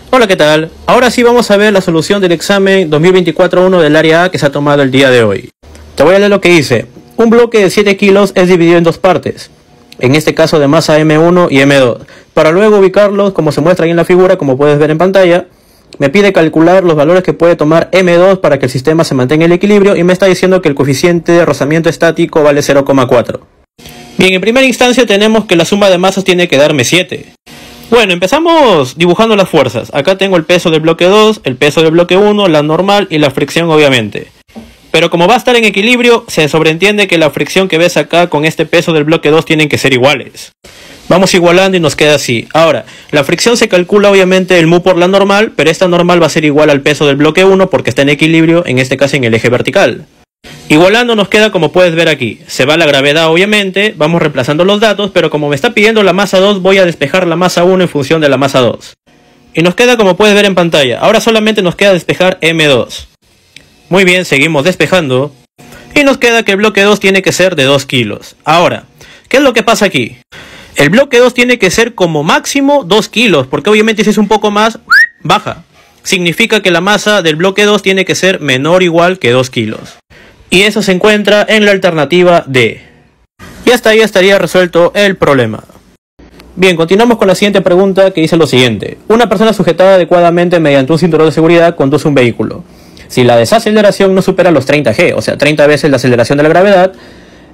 Hola, ¿qué tal? Ahora sí vamos a ver la solución del examen 2024-1 del área A que se ha tomado el día de hoy. Te voy a leer lo que dice. Un bloque de 7 kilos es dividido en dos partes, en este caso de masa M1 y M2. Para luego ubicarlos, como se muestra ahí en la figura, como puedes ver en pantalla, me pide calcular los valores que puede tomar M2 para que el sistema se mantenga en equilibrio y me está diciendo que el coeficiente de rozamiento estático vale 0,4. Bien, en primera instancia tenemos que la suma de masas tiene que darme 7. Bueno, empezamos dibujando las fuerzas. Acá tengo el peso del bloque 2, el peso del bloque 1, la normal y la fricción obviamente. Pero como va a estar en equilibrio, se sobreentiende que la fricción que ves acá con este peso del bloque 2 tienen que ser iguales. Vamos igualando y nos queda así. Ahora, la fricción se calcula obviamente el mu por la normal, pero esta normal va a ser igual al peso del bloque 1 porque está en equilibrio, en este caso en el eje vertical. Igualando nos queda como puedes ver aquí. Se va la gravedad obviamente, vamos reemplazando los datos, pero como me está pidiendo la masa 2 voy a despejar la masa 1 en función de la masa 2. Y nos queda como puedes ver en pantalla. Ahora solamente nos queda despejar M2. Muy bien, seguimos despejando. Y nos queda que el bloque 2 tiene que ser de 2 kilos. Ahora, ¿qué es lo que pasa aquí? El bloque 2 tiene que ser como máximo 2 kilos, porque obviamente si es un poco más, baja. Significa que la masa del bloque 2 tiene que ser menor o igual que 2 kilos. Y eso se encuentra en la alternativa D. Y hasta ahí estaría resuelto el problema. Bien, continuamos con la siguiente pregunta que dice lo siguiente. Una persona sujetada adecuadamente mediante un cinturón de seguridad conduce un vehículo. Si la desaceleración no supera los 30 G, o sea 30 veces la aceleración de la gravedad,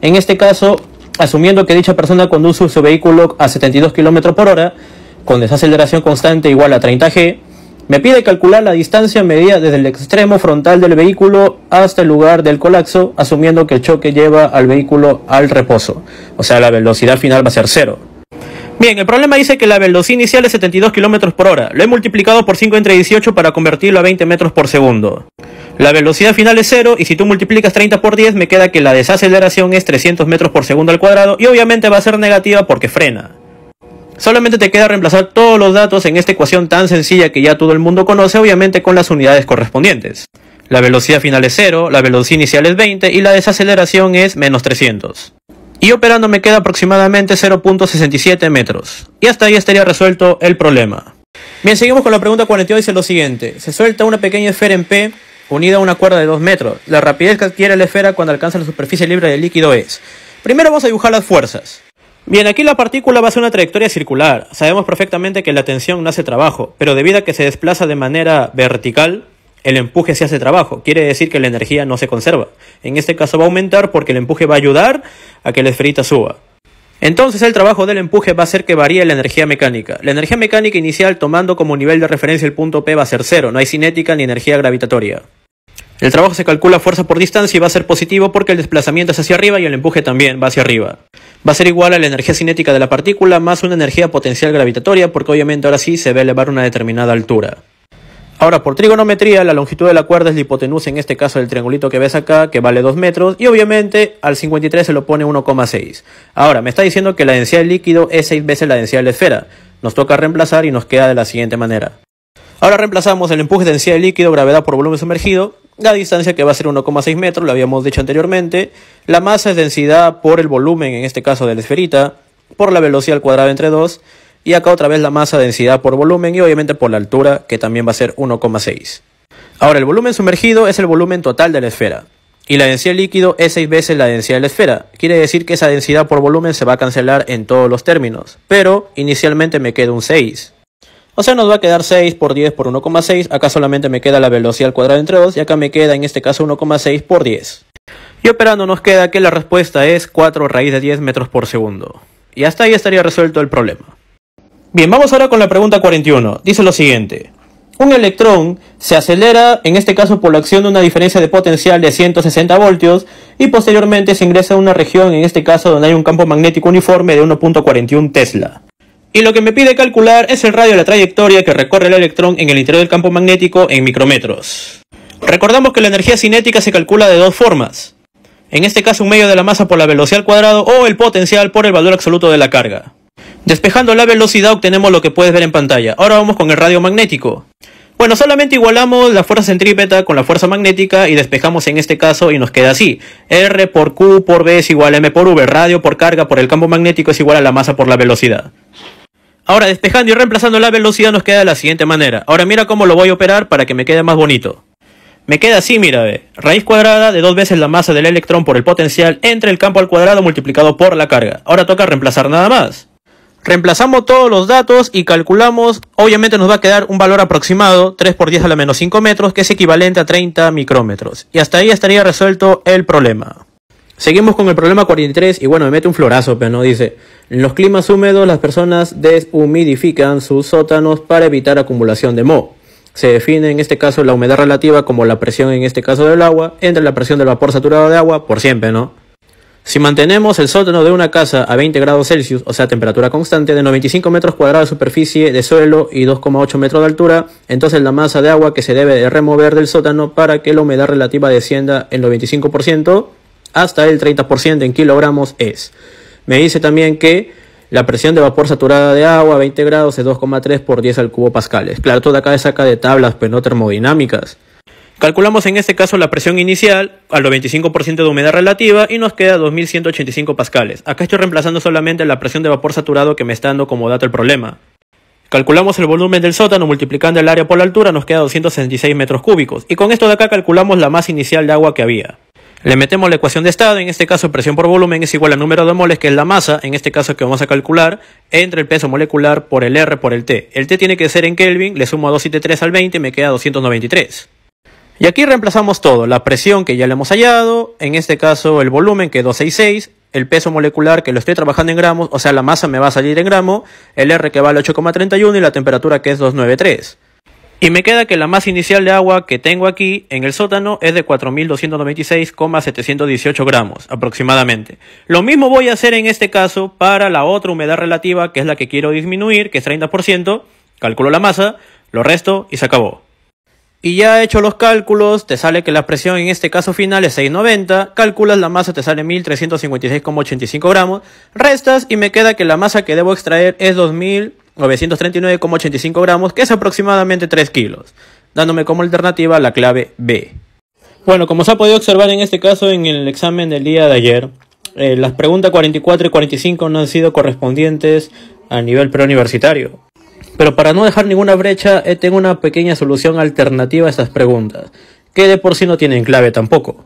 en este caso, asumiendo que dicha persona conduce su vehículo a 72 km por hora, con desaceleración constante igual a 30 G, me pide calcular la distancia medida desde el extremo frontal del vehículo hasta el lugar del colapso, asumiendo que el choque lleva al vehículo al reposo. O sea, la velocidad final va a ser 0. Bien, el problema dice que la velocidad inicial es 72 km por hora. Lo he multiplicado por 5 entre 18 para convertirlo a 20 metros por segundo. La velocidad final es 0 y si tú multiplicas 30 por 10 me queda que la desaceleración es 300 metros por segundo al cuadrado y obviamente va a ser negativa porque frena. Solamente te queda reemplazar todos los datos en esta ecuación tan sencilla que ya todo el mundo conoce, obviamente con las unidades correspondientes. La velocidad final es 0, la velocidad inicial es 20 y la desaceleración es menos 300. Y operando me queda aproximadamente 0.67 metros. Y hasta ahí estaría resuelto el problema. Bien, seguimos con la pregunta 42, dice lo siguiente. Se suelta una pequeña esfera en P unida a una cuerda de 2 metros. La rapidez que adquiere la esfera cuando alcanza la superficie libre del líquido es... Primero vamos a dibujar las fuerzas. Bien, aquí la partícula va a hacer una trayectoria circular. Sabemos perfectamente que la tensión no hace trabajo, pero debido a que se desplaza de manera vertical, el empuje sí hace trabajo. Quiere decir que la energía no se conserva. En este caso va a aumentar porque el empuje va a ayudar a que la esferita suba. Entonces el trabajo del empuje va a hacer que varíe la energía mecánica. La energía mecánica inicial tomando como nivel de referencia el punto P va a ser 0. No hay cinética ni energía gravitatoria. El trabajo se calcula fuerza por distancia y va a ser positivo porque el desplazamiento es hacia arriba y el empuje también va hacia arriba. Va a ser igual a la energía cinética de la partícula más una energía potencial gravitatoria porque obviamente ahora sí se va a elevar a una determinada altura. Ahora por trigonometría la longitud de la cuerda es la hipotenusa en este caso del triangulito que ves acá que vale 2 metros y obviamente al 53 se lo pone 1,6. Ahora me está diciendo que la densidad del líquido es 6 veces la densidad de la esfera. Nos toca reemplazar y nos queda de la siguiente manera. Ahora reemplazamos el empuje de densidad de líquido, gravedad por volumen sumergido, la distancia que va a ser 1,6 metros, lo habíamos dicho anteriormente, la masa es densidad por el volumen, en este caso de la esferita, por la velocidad al cuadrado entre 2, y acá otra vez la masa densidad por volumen y obviamente por la altura, que también va a ser 1,6. Ahora el volumen sumergido es el volumen total de la esfera, y la densidad del líquido es 6 veces la densidad de la esfera, quiere decir que esa densidad por volumen se va a cancelar en todos los términos, pero inicialmente me queda un 6. O sea, nos va a quedar 6 por 10 por 1,6. Acá solamente me queda la velocidad al cuadrado entre 2. Y acá me queda en este caso 1,6 por 10. Y operando nos queda que la respuesta es 4 raíz de 10 metros por segundo. Y hasta ahí estaría resuelto el problema. Bien, vamos ahora con la pregunta 41. Dice lo siguiente. Un electrón se acelera, en este caso por la acción de una diferencia de potencial de 160 voltios. Y posteriormente se ingresa a una región, en este caso donde hay un campo magnético uniforme de 1.41 Tesla. Y lo que me pide calcular es el radio de la trayectoria que recorre el electrón en el interior del campo magnético en micrómetros. Recordamos que la energía cinética se calcula de dos formas. En este caso un medio de la masa por la velocidad al cuadrado o el potencial por el valor absoluto de la carga. Despejando la velocidad obtenemos lo que puedes ver en pantalla. Ahora vamos con el radio magnético. Bueno, solamente igualamos la fuerza centrípeta con la fuerza magnética y despejamos en este caso y nos queda así. R por Q por V es igual a M por V. Radio por carga por el campo magnético es igual a la masa por la velocidad. Ahora, despejando y reemplazando la velocidad nos queda de la siguiente manera. Ahora mira cómo lo voy a operar para que me quede más bonito. Me queda así, mira, ve. Raíz cuadrada de 2 veces la masa del electrón por el potencial entre el campo al cuadrado multiplicado por la carga. Ahora toca reemplazar nada más. Reemplazamos todos los datos y calculamos, obviamente nos va a quedar un valor aproximado, 3 por 10 a la menos 5 metros, que es equivalente a 30 micrómetros. Y hasta ahí estaría resuelto el problema. Seguimos con el problema 43 y bueno, me mete un florazo, pero no dice: en los climas húmedos las personas deshumidifican sus sótanos para evitar acumulación de moho. Se define en este caso la humedad relativa como la presión en este caso del agua entre la presión del vapor saturado de agua por siempre, ¿no? Si mantenemos el sótano de una casa a 20 grados Celsius, o sea temperatura constante, de 95 metros cuadrados de superficie de suelo y 2,8 metros de altura, entonces la masa de agua que se debe de remover del sótano para que la humedad relativa descienda en el 25% hasta el 30% en kilogramos es. Me dice también que la presión de vapor saturada de agua a 20 grados es 2,3 por 10 al cubo pascales. Claro, todo acá saca de tablas, pero no termodinámicas. Calculamos en este caso la presión inicial al 25% de humedad relativa y nos queda 2185 pascales. Acá estoy reemplazando solamente la presión de vapor saturado que me está dando como dato el problema. Calculamos el volumen del sótano multiplicando el área por la altura, nos queda 266 metros cúbicos. Y con esto de acá calculamos la masa inicial de agua que había. Le metemos la ecuación de estado, en este caso presión por volumen es igual al número de moles, que es la masa, en este caso que vamos a calcular, entre el peso molecular por el R por el T. El T tiene que ser en Kelvin, le sumo a 273 al 20 y me queda 293. Y aquí reemplazamos todo, la presión que ya le hemos hallado, en este caso el volumen que es 266, el peso molecular que lo estoy trabajando en gramos, o sea la masa me va a salir en gramos, el R que vale 8,31 y la temperatura que es 293. Y me queda que la masa inicial de agua que tengo aquí en el sótano es de 4.296,718 gramos aproximadamente. Lo mismo voy a hacer en este caso para la otra humedad relativa, que es la que quiero disminuir, que es 30%. Calculo la masa, lo resto y se acabó. Y ya hecho los cálculos, te sale que la presión en este caso final es 690, calculas la masa, te sale 1.356,85 gramos, restas y me queda que la masa que debo extraer es 2.939,85 gramos, que es aproximadamente 3 kilos, dándome como alternativa la clave B. Bueno, como se ha podido observar en este caso en el examen del día de ayer, las preguntas 44 y 45 no han sido correspondientes a nivel preuniversitario. Pero para no dejar ninguna brecha, tengo una pequeña solución alternativa a estas preguntas, que de por sí no tienen clave tampoco.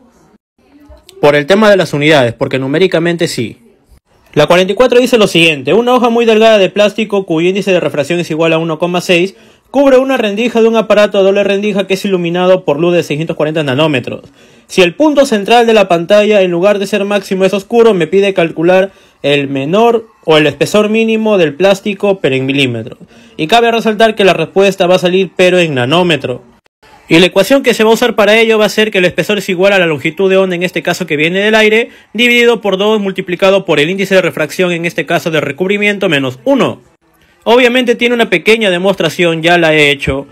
Por el tema de las unidades, porque numéricamente sí. La 44 dice lo siguiente: una hoja muy delgada de plástico cuyo índice de refracción es igual a 1,6 cubre una rendija de un aparato de doble rendija que es iluminado por luz de 640 nanómetros. Si el punto central de la pantalla en lugar de ser máximo es oscuro, me pide calcular el menor o el espesor mínimo del plástico pero en milímetros. Y cabe resaltar que la respuesta va a salir pero en nanómetro. Y la ecuación que se va a usar para ello va a ser que el espesor es igual a la longitud de onda, en este caso que viene del aire, dividido por 2 multiplicado por el índice de refracción, en este caso de recubrimiento, menos 1. Obviamente tiene una pequeña demostración, ya la he hecho,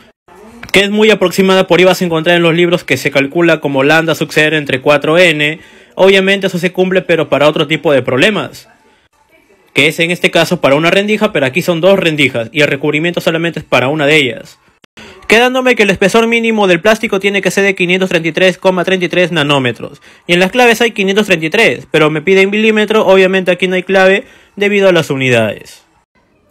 que es muy aproximada, por ahí vas a encontrar en los libros que se calcula como lambda sub 0 entre 4n. Obviamente eso se cumple pero para otro tipo de problemas, que es en este caso para una rendija, pero aquí son 2 rendijas y el recubrimiento solamente es para una de ellas. Quedándome que el espesor mínimo del plástico tiene que ser de 533,33 nanómetros. Y en las claves hay 533, pero me pide en milímetro, obviamente aquí no hay clave debido a las unidades.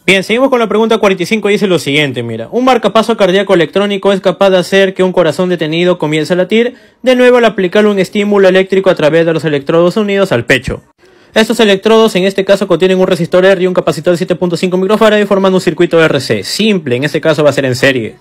Bien, seguimos con la pregunta 45 y dice lo siguiente, mira: un marcapaso cardíaco electrónico es capaz de hacer que un corazón detenido comience a latir de nuevo al aplicarle un estímulo eléctrico a través de los electrodos unidos al pecho. Estos electrodos en este caso contienen un resistor R y un capacitor de 7.5 microfarad formando un circuito RC. Simple, en este caso va a ser en serie.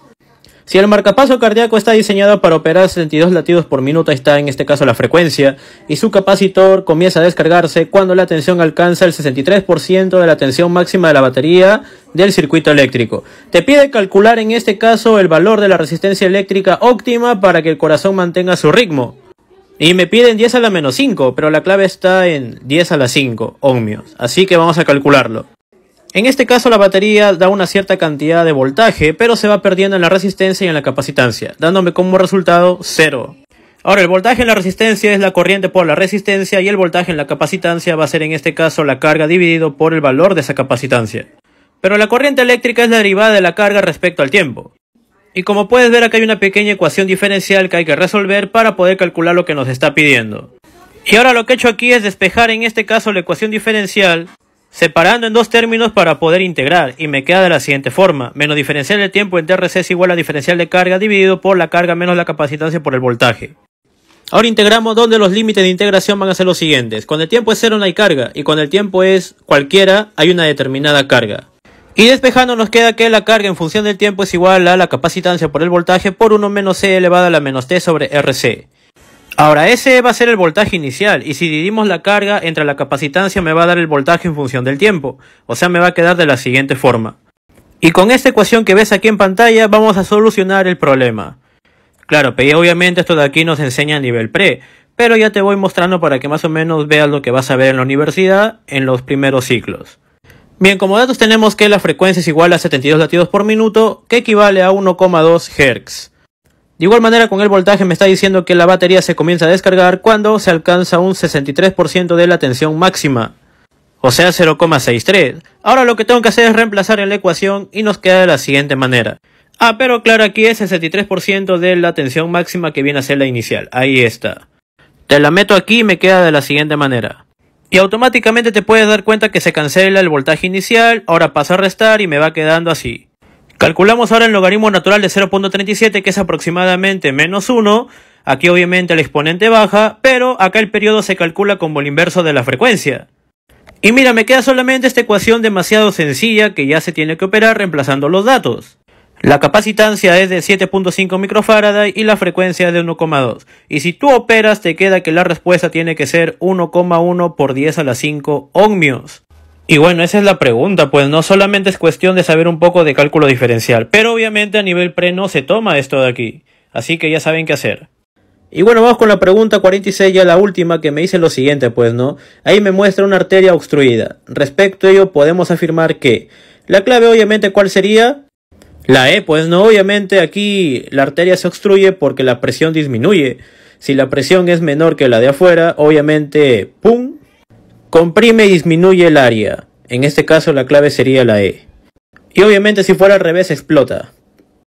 Si el marcapaso cardíaco está diseñado para operar 72 latidos por minuto, ahí está en este caso la frecuencia, y su capacitor comienza a descargarse cuando la tensión alcanza el 63% de la tensión máxima de la batería del circuito eléctrico. Te pide calcular en este caso el valor de la resistencia eléctrica óptima para que el corazón mantenga su ritmo. Y me piden 10 a la menos 5, pero la clave está en 10 a la 5 ohmios, así que vamos a calcularlo. En este caso la batería da una cierta cantidad de voltaje, pero se va perdiendo en la resistencia y en la capacitancia, dándome como resultado 0. Ahora, el voltaje en la resistencia es la corriente por la resistencia y el voltaje en la capacitancia va a ser en este caso la carga dividido por el valor de esa capacitancia. Pero la corriente eléctrica es la derivada de la carga respecto al tiempo. Y como puedes ver, acá hay una pequeña ecuación diferencial que hay que resolver para poder calcular lo que nos está pidiendo. Y ahora lo que he hecho aquí es despejar en este caso la ecuación diferencial, separando en dos términos para poder integrar, y me queda de la siguiente forma: menos diferencial de tiempo en TRC es igual a diferencial de carga dividido por la carga menos la capacitancia por el voltaje. Ahora integramos donde los límites de integración van a ser los siguientes. Cuando el tiempo es 0 no hay carga, y cuando el tiempo es cualquiera hay una determinada carga. Y despejando nos queda que la carga en función del tiempo es igual a la capacitancia por el voltaje por 1 menos C elevado a la menos T sobre RC. Ahora ese va a ser el voltaje inicial, y si dividimos la carga entre la capacitancia me va a dar el voltaje en función del tiempo, o sea me va a quedar de la siguiente forma. Y con esta ecuación que ves aquí en pantalla vamos a solucionar el problema. Claro, pero obviamente esto de aquí nos enseña a nivel pre, pero ya te voy mostrando para que más o menos veas lo que vas a ver en la universidad en los primeros ciclos. Bien, como datos tenemos que la frecuencia es igual a 72 latidos por minuto, que equivale a 1,2 Hz. De igual manera con el voltaje me está diciendo que la batería se comienza a descargar cuando se alcanza un 63% de la tensión máxima, o sea 0,63. Ahora lo que tengo que hacer es reemplazar en la ecuación y nos queda de la siguiente manera. Pero claro, aquí es el 63% de la tensión máxima que viene a ser la inicial. Ahí está. Te la meto aquí y me queda de la siguiente manera. Y automáticamente te puedes dar cuenta que se cancela el voltaje inicial, ahora pasa a restar y me va quedando así. Calculamos ahora el logaritmo natural de 0.37, que es aproximadamente menos 1. Aquí obviamente el exponente baja, pero acá el periodo se calcula como el inverso de la frecuencia. Y mira, me queda solamente esta ecuación demasiado sencilla que ya se tiene que operar reemplazando los datos. La capacitancia es de 7.5 microfarad y la frecuencia es de 1,2. Y si tú operas te queda que la respuesta tiene que ser 1,1 por 10 a la 5 ohmios. Y bueno, esa es la pregunta, pues no solamente es cuestión de saber un poco de cálculo diferencial, pero obviamente a nivel pre no se toma esto de aquí, así que ya saben qué hacer. Y bueno, vamos con la pregunta 46, ya la última, que me dice lo siguiente, pues no, ahí me muestra una arteria obstruida. Respecto a ello podemos afirmar que la clave obviamente ¿cuál sería? La E, pues no, obviamente aquí la arteria se obstruye porque la presión disminuye. Si la presión es menor que la de afuera, obviamente, ¡pum!, comprime y disminuye el área. En este caso la clave sería la E. Y obviamente si fuera al revés explota.